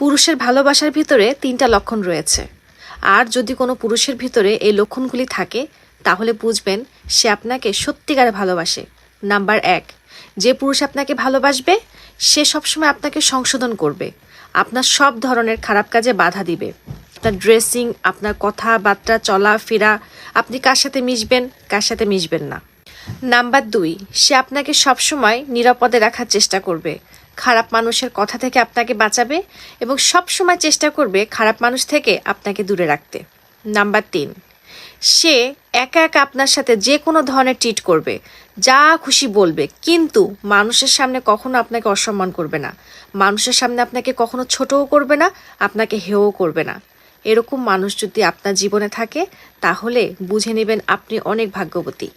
পুরুষের ভালোবাসার ভিতরে 3টা লক্ষণ রয়েছে। আর যদি কোনো পুরুষের ভিতরে এই লক্ষণগুলি থাকে তাহলে বুঝবেন সে আপনাকে সত্যিকারে ভালোবাসে। নাম্বার 1, যে পুরুষ আপনাকে ভালোবাসবে সে সবসময় আপনাকে সংশোধন করবে, আপনার সব ধরনের খারাপ কাজে বাধা দিবে। আপনার ড্রেসিং, আপনার কথাবার্তা, চলাফেরা, আপনি কার সাথে মিশবেন কার সাথে মিশবেন না। নাম্বার 2, সে আপনাকে সবসময় নিরাপদে রাখার চেষ্টা করবে, খারাপ মানুষের কথা থেকে আপনাকে বাঁচাবে এবং সবসময় চেষ্টা করবে খারাপ মানুষ থেকে আপনাকে দূরে রাখতে। নাম্বার 3, সে একা একা আপনার সাথে যে কোনো ধরনের ট্রিট করবে, যা খুশি বলবে, কিন্তু মানুষের সামনে কখনো আপনাকে অসম্মান করবে না, মানুষের সামনে আপনাকে কখনো ছোটও করবে না, আপনাকে হেয়ও করবে না। এরকম মানুষ যদি আপনার জীবনে থাকে তাহলে বুঝে নেবেন আপনি অনেক ভাগ্যবতী।